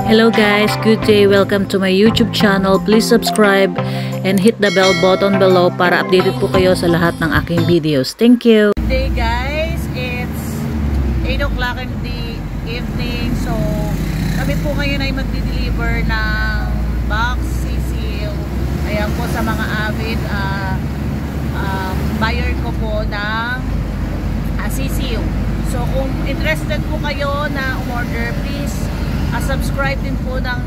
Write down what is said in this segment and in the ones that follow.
Hello guys, good day. Welcome to my YouTube channel. Please subscribe and hit the bell button below para updated po kayo sa lahat ng aking videos. Thank you. Good day guys, it's 8 o'clock in the evening. So kami po ngayon ay magdi-deliver ng box CCU. Ayan po sa mga avid buyer ko po ng CCU. So kung interested po kayo na umorder, please subscribe din po ng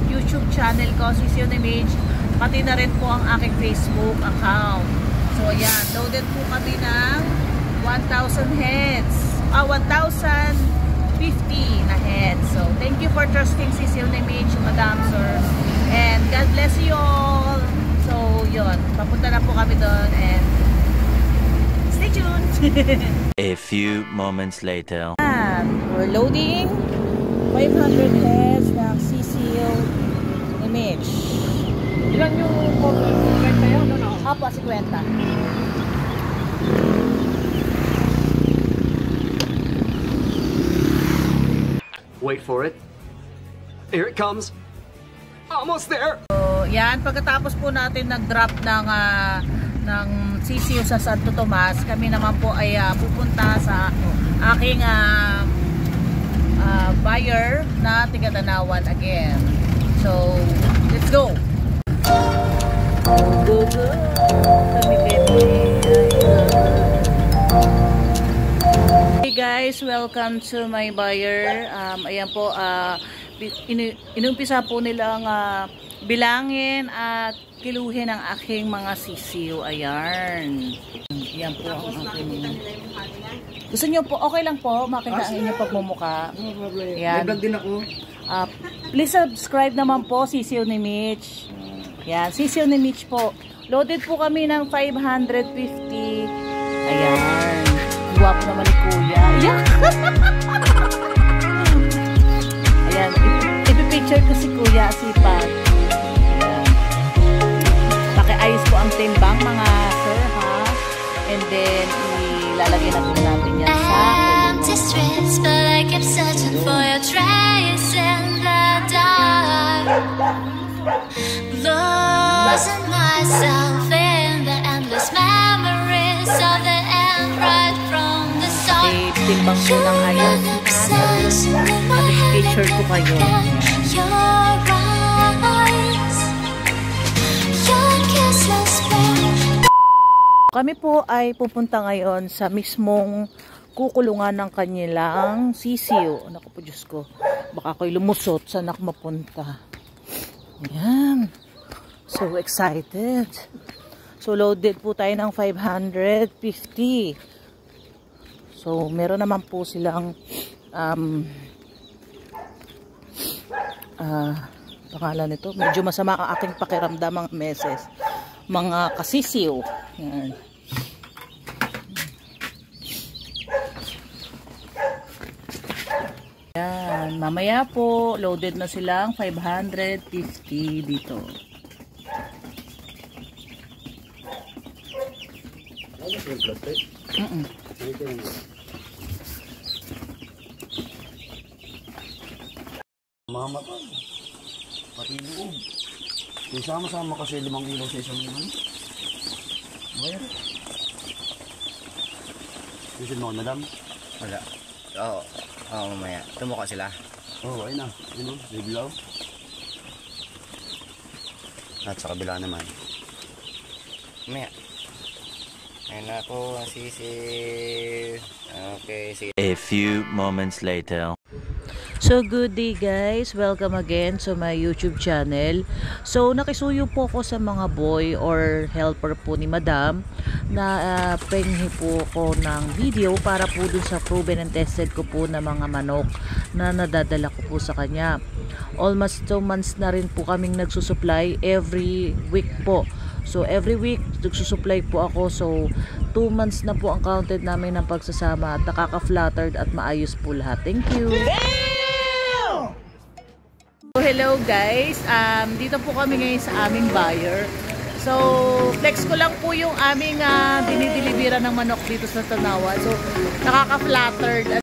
YouTube channel ko, CCU Image, pati na rin po ang aking Facebook account. So ayan, loaded po kami ng 1,000 heads, 1,050 na heads. So thank you for trusting CCU Image, Madam Sir, and God bless you all. So yun, papunta na po kami doon and stay tuned. A few moments later. We're loading 500 heads ng CCU Image. Ilan yung 50 yun? Ano? Apo, 50. Wait for it. Here it comes. Almost there. So, yan. Pagkatapos po natin nag-drop ng CCU sa Santo Tomas, kami naman po ay pupunta sa aking buyer na Tigadanawan again. So, let's go! Go, go! Kami Hey guys, welcome to my buyer. Ayan po, inumpisa po nilang bilangin at kiluhin ang aking mga CCU. Ayan. Ayan po ang aking... Gusto nyo po, okay lang po, makita ang inyong pagmumuka. Ayan. May vlog din ako. Please subscribe naman po, CCU ni Mitch. Ayan, CCU ni Mitch po. Loaded po kami ng 550. Ayan. Guwapo naman ni Kuya. Ayan. Ayan. Ipipicture ko si Kuya, sipag. Ayan. Pakiayos po ang timbang, mga sir, ha? And then, ilalagay na po natin yan sa streets, but I kept searching for your trace in the dark. Losing myself in the endless memories of the end right from the start. Timbang po ng ayos. Picture ko kayo. Kami po ay pupunta ngayon sa mismong kukulungan ng kanilang CCU. Naku po, Diyos ko. Baka ako'y lumusot. Saan ako mapunta? Ayan. So excited. So loaded po tayo ng 550. So meron naman po silang pangalan nito. Medyo masama ang aking pakiramdam mga meses. Mga kasisiw. Ayan. Ayan. Mamaya po, loaded na silang 550 dito. Mama pa. Pati loob. Kung sama-sama kasi 5 kilo sa isang naman. Bayar. Visit mo, madam? Wala. Oo. Oo, mamaya. Tumuka sila. Oo, ayun na. Ayun o, biglaw. At sa kabila naman. Mamaya. Ayun na po, sisi. Okay, sige. A few moments later. So good day guys, welcome again to my YouTube channel. So nakisuyo po ako sa mga boy or helper po ni Madam na penghi po ko ng video para po dun sa proven and tested ko po na mga manok na nadadala ko po sa kanya. Almost 2 months na rin po kaming nagsusupply every week po. So every week nagsusupply po ako. So 2 months na po ang counted namin ng pagsasama at nakaka-flattered at maayos po lahat. Thank you! So, hello guys, dito po kami ngayon sa aming buyer. So flex ko lang po yung aming dinideliveran ng manok dito sa Tanawan. So nakaka-flattered.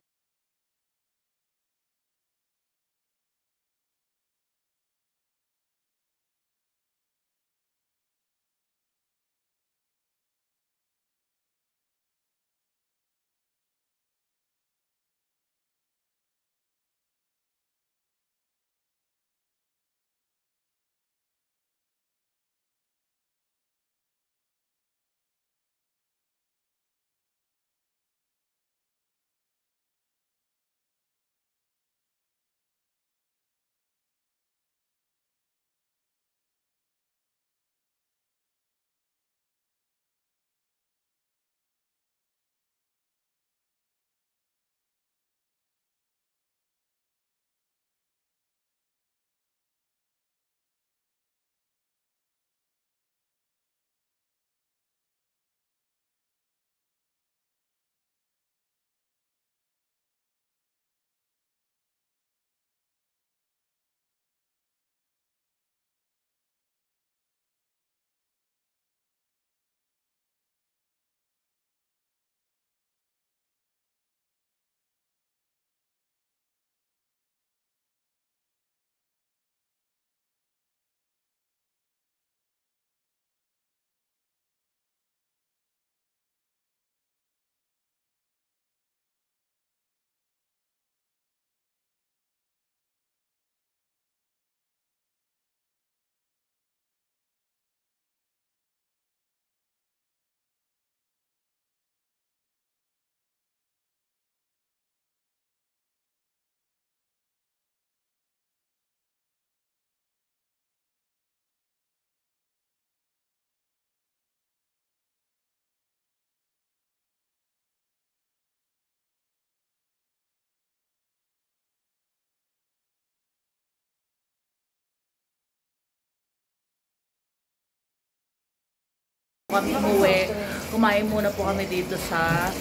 kami umuwi, kumain muna po kami dito sa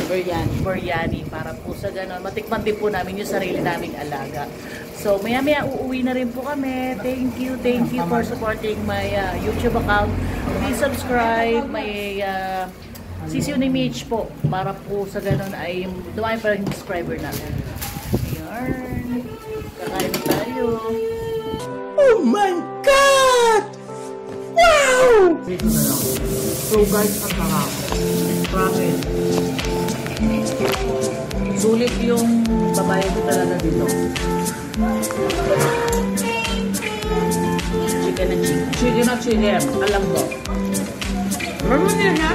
Biryani para po sa gano'n. Matikman din po namin yung sarili naming alaga. So, maya-maya uuwi na rin po kami. Thank you for supporting my YouTube account. Please subscribe my Sisiyo ni Mitch po para po sa gano'n ay dumami pa rin yung subscriber namin. Ayan. Kakain na tayo. Oh my God! Wow! Dito na lang. So guys, ang harap. Promise. Sulit yung babae ko talaga dito. Chicken na chicken. Chicken na chicken. Alam ko. Marunong yan ha?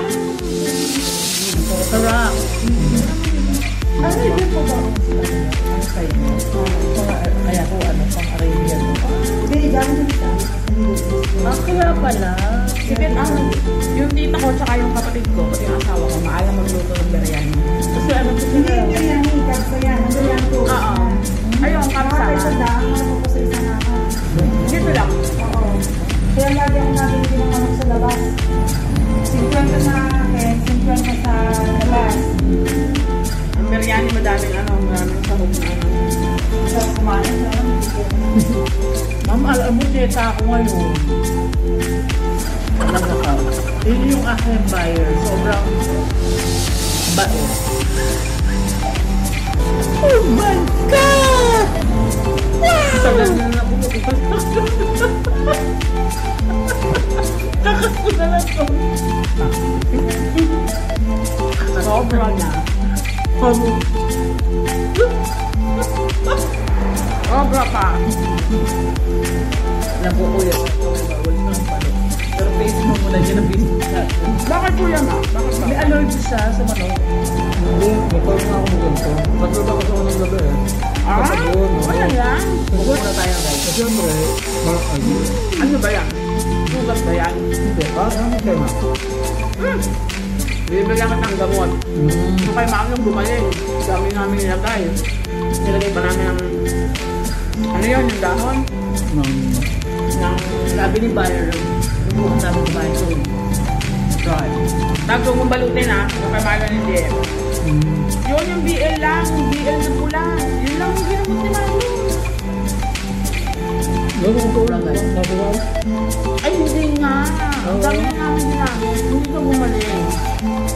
Sarap. Ano yun po ba? Ang side mo? Kaya ko pang Arabian mo. Hindi, dami nito. Kaya pala. Chicken yung tita ko tsaka yung kapatid ko, pati yung asawa ko, maalam magluto ng biryani. Kasi ano po Hindi yung biryani, kapsa yan. Ang biryani ko. Oo. Ayun, kapsa. Kapsa sa daan, ako po sa isang ako. Dito lang. Oo. Kaya lagi ang nabili ng manok sa labas. 50 sa akin, 50 sa labas. Ang biryani madaming maraming sahog na Sa kumain na Ma'am, alam mo, teta ako ngayon. Talaga ka. Yun yung aking buyer. Sobrang bait. Oh my God! Tagal na na ako. Kakas ko na lang to. sobra na. Sobra pa. Alam ko kuya, bawal na ang palo. Pero face mo muna dyan ang business natin. Bakit kuya ma? Bakit ba? May allergy siya sa manok. Hindi, before na ako ganito. Pagod ako sa unang gabi eh. Wala lang. Huwag muna tayo guys. Kasi siyempre, Ano ba yan? Sugat ba yan? hindi. Ano tema? Bibigyan ka ng gamot. Yung kay ma'am yung gumaling. Dami namin nilagay. Nilagay pa namin ng ano yun, yung dahon? Ng Sabi ni buyer, bubuhan namin kumain ko. Try. Tapos kung balutin ha, yung kay ma'am hindi. Yun yung BL lang, yung BL na pula. Yun lang yung ginamot ni ma'am. Natural? Ay hindi nga. Ang dami na namin ginamit. Hindi ka gumaling.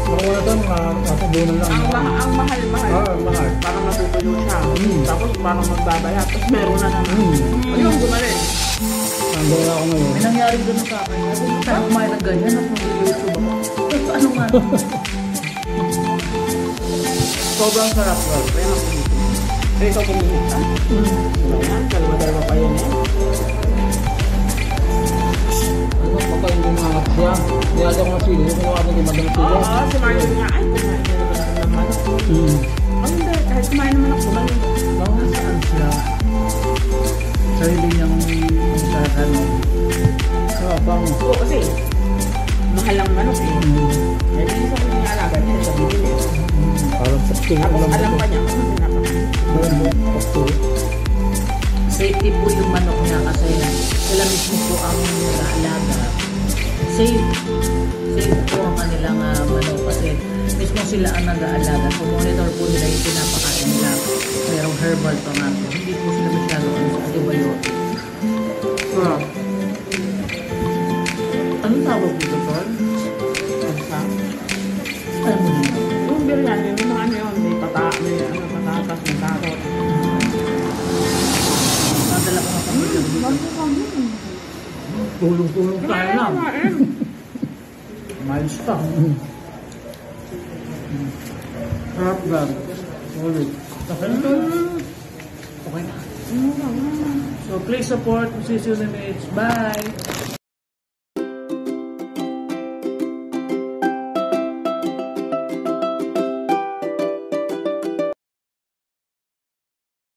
Wala ito, nakabunan lang. Ang mahal-mahal. Mahal. Parang natutuyo siya. Tapos parang magbabaya. Tapos meron na naman. Ayun, gumaling. Ang gawin ako ngayon. May nangyari doon sa akin. Sabi mo tayo kumain ng ganyan at mag-YouTube ako. Ano nga? Sobrang sarap, bro. Kaya makulit. Kaya ikaw pumihit ka? Ayan, dalawa-dalawa pa yun eh. Ano, pagka hindi mangat siya. Niyada ko na sila. Yung kumawa na di madang sila. Oo, sumayo nga. Ay, kumain na naman ako ng manok. Ay, hindi. Kahit kumain naman ako, gumaling. Nasaan siya? Sarili niyang saratan. Bango. Oo, kasi mahal ang manok eh. Eh, hindi sa kanyang alaga, hindi siya bibili. Parang sakto. Tapos alam pa niya kung pinapakain. Sakto. Safety po yung manok niya kasi sila mismo po ang nag-aalaga. Safe po ang kanilang manok kasi mismo sila ang nag-aalaga. So monitor po nila yung pinapakain nila. Merong herbal pa nga po. Hindi po sila masyado sa antibiotic. Anong tawag dito, Tol? Ano mo yun? Yung biryani, yung mga ano yun, may patatas, may karot. Madala ko nga sa mga Tulong-tulong tayo lang. Miles pa. Harap lang. Ulit. Okay na to? Okay na. So please support Sisiyo ni Mitch. Bye!